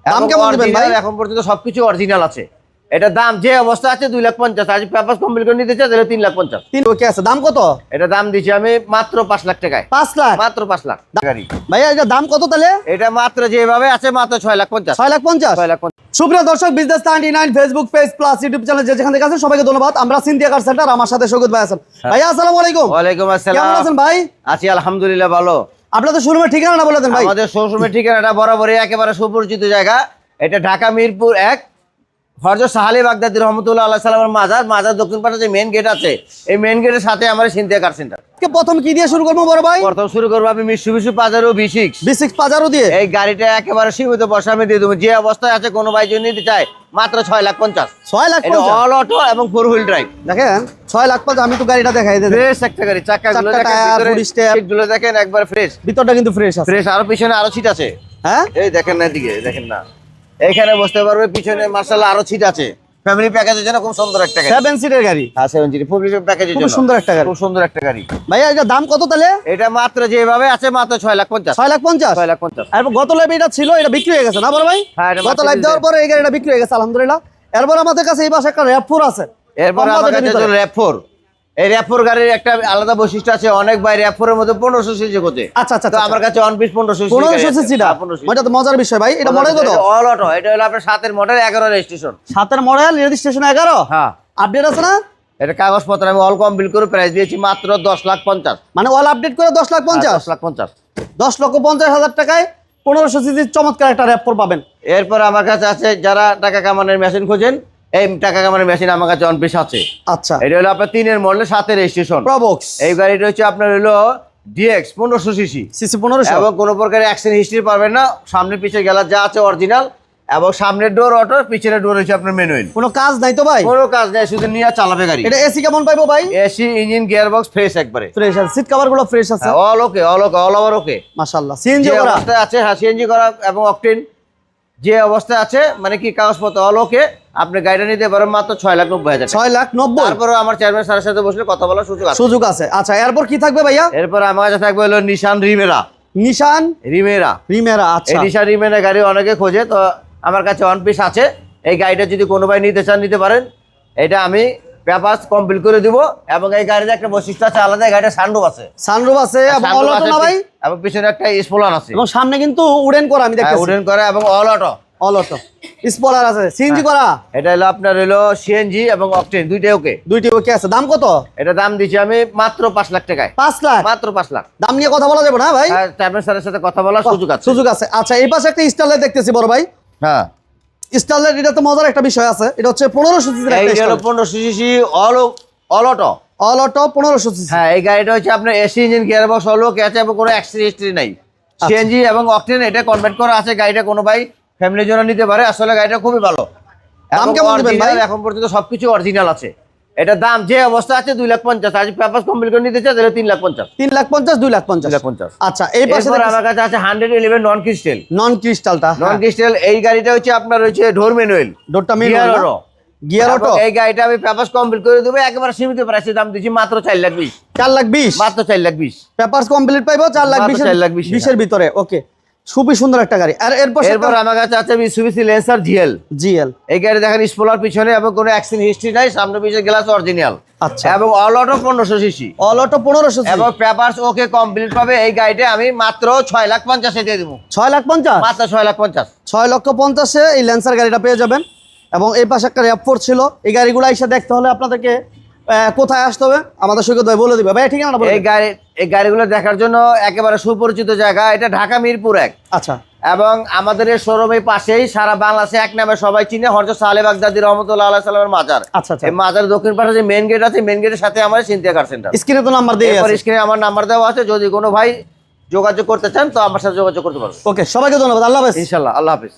দাম কেমন দিবেন ভাই? এখন পর্যন্ত সবকিছু অরিজিনাল আছে। এটা দাম যে অবস্থা আছে 2,50,000, আজ পেপার কমপ্লিট করে নিতে চাই তাহলে 3,50,000। তিন ওকে আছে। দাম কত? এটা দাম দিচ্ছি আমি মাত্র 5 লাখ টাকায়। 5 লাখ? মাত্র 5 লাখ গাড়ি। ভাইয়া এটা দাম কত তাহলে? এটা মাত্র যেভাবে আছে মাত্র 6,50,000। 6,50,000? 6,50,000। সুপ্রিয় দর্শক, business 99 Facebook page plus YouTube channel যেখান থেকে আছেন সবাইকে ধন্যবাদ। আমরা সিনথিয়া কার সেন্টার, আমার সাথে সৈকত ভাই আছেন। ভাইয়া আসসালামু আলাইকুম। ওয়ালাইকুম আসসালাম। কেমন আছেন ভাই? আছি আলহামদুলিল্লাহ ভালো। আপনাদের শোরুমের ঠিকানাটা বলে দেন ভাই। আমাদের শোরুমের ঠিকানাটা বরাবরই একেবারে সুপরিচিত জায়গা। এটা ঢাকা মিরপুর 1 হযরত সাহালী বাগদাদী রহমতুল্লাহ আলাইহি সাল্লামের মাজার দক্ষিণ পাশে যে মেইন গেট আছে, এই মেইন গেটের সাথে আমার সিনথিয়া কার সেন্টার। প্রথম কি দিয়ে শুরু করবো বড় ভাই? প্রথম শুরু করবো আমি মিশুবিশু পাজারো V6 পাজারো দিয়ে। এই গাড়িটা একেবারে সীমিত পয়সা আমি দিয়ে দেবো। যে অবস্থায় আছে কোনো ভাই যদি নিতে চায় মাত্র 6,50,000। 6,50,000? অল অটো এবং 4 হুইল ড্রাইভ। দেখেন 6,50,000। আমি তো গাড়িটা দেখাই দেন। ফ্রেশ একটা গাড়ি, চাকাগুলো দেখেন, সিটগুলো দেখেন একবার ফ্রেশ। ভিতরটা কিন্তু ফ্রেশ আছে। ফ্রেশ, আর পিছনে আরো সিট আছে। হ্যাঁ এই দেখেন না, এদিকে দেখেন না, এইখানে বসতে পারবে, পিছনে মাশাআল্লাহ আরো সিট আছে। ফ্যামিলি প্যাকেজের জন্য খুব সুন্দর একটা গাড়ি। 7 সিটের গাড়ি। হ্যাঁ 7 সিট ফ্যামিলি প্যাকেজের জন্য খুব সুন্দর একটা গাড়ি। খুব সুন্দর একটা গাড়ি। ভাইয়া এটা দাম কত তাহলে? এটা মাত্র যেভাবে আছে মাত্র 6,50,000। 6,50,000? 6,50,000। আর গত লাইভ এটা ছিল, এটা বিক্রি হয়ে গেছে না বড় ভাই? হ্যাঁ, এটা গত লাইভ দেওয়ার পরে এই গাড়িটা বিক্রি হয়ে গেছে আলহামদুলিল্লাহ। এরপর আমাদের কাছে এই পাশে একটা RAV4 আছে। এরপর আমার কাছে হলো RAV4। এই RAV4 গাড়ির একটা আলাদা বৈশিষ্ট্য আছে। অনেক ভাই RAV4 এর মধ্যে 1500 সিসি কোতে। আচ্ছা আচ্ছা। তো আমার কাছে অন পিস 1500 সিসি। 1500 সিসি দা। এটা তো মজার বিষয় ভাই। এটা মডেল কত? All auto. এটা হলো আপনার 7 এর মডেল, 11 রেজিস্ট্রেশন। 7 এর মডেল, রেজিস্ট্রেশন 11? হ্যাঁ। আপডেট আছে না? এটা কাগজপত্র আমি অল কমপ্লিট করে প্রাইস দিয়েছি মাত্র 10,50,000। মানে অল আপডেট করে 10,50,000? 10,50,000। 10,50,000 টাকায় 1500 সিসির চমৎকার একটা RAV4 পাবেন। এরপর আমার কাছে আছে যারা টাকা কামানোর মেশিন খোঁজেন, এই টাকা কামানোর মেশিন আমার কাছে অন পিস আছে। আচ্ছা। এটা হলো আপনার 3 এর মডেল, 7 এর রেজিস্ট্রেশন প্রবক্স। এই গাড়িটা হচ্ছে আপনার হলো DX 1500 সিসি। সিসি 1500? এবং কোনো প্রকার অ্যাক্সিডেন্ট হিস্ট্রি পাবেন না। সামনে পিছে গেলা যা আছে অরিজিনাল, এবং সামনের ডোর অটো, পিছনের ডোর হচ্ছে আপনার ম্যানুয়াল। কোনো কাজ নাই তো ভাই? কোনো কাজ নেই, শুধু নিয়ে চালাবে গাড়ি। এটা এসি কেমন পাইবো ভাই? AC, engine, gear box fresh একবারে। ফ্রেশ আছে, সিট কভার গুলো ফ্রেশ আছে। অল ওকে, অল ওকে, অল ওভার ওকে মাশাআল্লাহ। সিএনজি যে করা অবস্থায় আছে। হ্যাঁ সিএনজি করা এবং অকটেন যে অবস্থায় আছে, মানে কি কাগজপত্র অল ওকে। আপনি গাড়িটা নিতে পারেন মাত্র 6,90,000। 6,90,000? তারপরে আমার চেয়ারম্যান স্যারের সাথে বসলে কথা বলার সুযোগ আছে। আচ্ছা, এরপর কি থাকবে ভাইয়া? এরপর আমার কাছে থাকবে হলো নিশান রিমেরা। নিশান রিমেরা। আচ্ছা। এই নিশান রিমেরা গাড়ি অনেকে খোঁজে, তো আমার কাছে ওয়ান পিস আছে। এই গাড়িটা যদি কোনো ভাই নিতে চান নিতে পারেন। এটা আমি পেপারস কমপ্লিট করে দিব। এবং এই গাড়িতে একটা বৈশিষ্ট্য আছে আলাদা, গাড়িটা সানরুফ আছে। সানরুফ আছে এবং অল অটো না ভাই? এবং পিছনে একটা স্পয়লার আছে। এবং সামনে কিন্তু উডেন করা আমি দেখতেছি। উডেন করা এবং all auto. All auto spoiler আছে, সিএনজি করা। এটা হলো আপনার হলো সিএনজি এবং অকটেন দুইটাই ওকে। দুইটি ওকে আছে। দাম কত? এটা দাম দিচ্ছি আমি মাত্র 5 লাখ টাকায়। 5 লাখ? মাত্র 5 লাখ। দাম নিয়ে কথা বলা যাবে না ভাই? হ্যাঁ, চেয়ারম্যান স্যারের সাথে কথা বলার সুযোগ আছে। আচ্ছা, এই পাশে একটা স্টারলাইট দেখতেছি বড় ভাই। হ্যাঁ স্টারলাইট, এটা তো মজার একটা বিষয় আছে। এটা হচ্ছে 1500 সিসির একটা এই হলো starlight. 1500 CC all auto. All auto 1500 CC. হ্যাঁ, এই গাড়িটা হচ্ছে আপনার AC, engine, gear box all ওকে আছে এবং কোনো অ্যাক্সিডেন্ট হিস্ট্রি নাই। সিএনজি এবং অকটেন এটা কনভার্ট করা আছে। গাড়িটা কোনো ভাই ফ্যামিলির জন্য নিতে পারে। আসলে গাড়িটা খুবই ভালো। দাম কেমন দিবেন ভাই? এখন পর্যন্ত সবকিছু অরিজিনাল আছে। এটা দাম যে অবস্থা আছে 2,50,000, আজ পেপারস কমপ্লিট করে নিতে চাই তাহলে 3,50,000। 3,50,000? 2,50,000? আচ্ছা, এই পাশে আমার কাছে আছে 111 নন ক্রিস্টাল। নন ক্রিস্টালটা? নন ক্রিস্টাল এই গাড়িটা হচ্ছে আপনার হচ্ছে ডোর ম্যানুয়াল। ডোরটা ম্যানুয়াল, গিয়ার অটো। এই গাড়িটা আমি পেপারস কমপ্লিট করে দেব একেবারে সীমিত প্রাইসে। দাম দিচ্ছি মাত্র 4,20,000। 4,20,000? মাত্র 4,20,000 পেপারস কমপ্লিট পাইবো 4,20,000 এর ভিতরে। ওকে, খুবই সুন্দর একটা গাড়ি। আর এরপর আমার কাছে আছে মিৎসুবিশি ল্যান্সার জিএল। এই গাড়ি দেখেন স্পয়লার পিছনে এবং কোনো অ্যাক্সিডেন্ট হিস্ট্রি নাই, সামনে পিছনে গ্লাস অরিজিনাল। আচ্ছা। এবং all auto 1500 CC. All auto 1500 CC এবং পেপারস ওকে কমপ্লিট পাবে। এই গাড়িটা আমি মাত্র 6,50,000 দিয়ে দেব। 6,50,000? মাত্র 6,50,000। 6,50,000 এই ল্যান্সার গাড়িটা পেয়ে যাবেন। এবং এই পাশে একটা RAV4 ছিল। এই গাড়িগুলো এসে দেখতে হলে আপনাদেরকে কোথায় আসতে হবে আমাদের সৈকত ভাই বলে দিবে। ভাই ঠিকানা বলে। এই গাড়িগুলো দেখার জন্য একেবারে সুপরিচিত জায়গা। এটা ঢাকা মিরপুর 1। আচ্ছা। এবং আমাদের এই শোরুমের পাশেই সারা বাংলাদেশে এক নামে সবাই চিনে হযরত সাহালী বাগদাদী রহমতুল্লাহ আলাইহি সাল্লামের মাজার। আচ্ছা আচ্ছা। এই মাজারের দক্ষিণ পাশে যে মেইন গেট আছে, মেইন গেটের সাথে আমার সিনথিয়া কার সেন্টার। স্ক্রিনে তো নাম্বার দেওয়া আছে। স্ক্রিনে আমার নাম্বার দেওয়া আছে। যদি কোনো ভাই যোগাযোগ করতে চান তো আমার সাথে যোগাযোগ করতে পারবেন। ওকে, সবাইকে ধন্যবাদ। আল্লাহ হাফেজ। ইনশাআল্লাহ, আল্লাহ হাফেজ।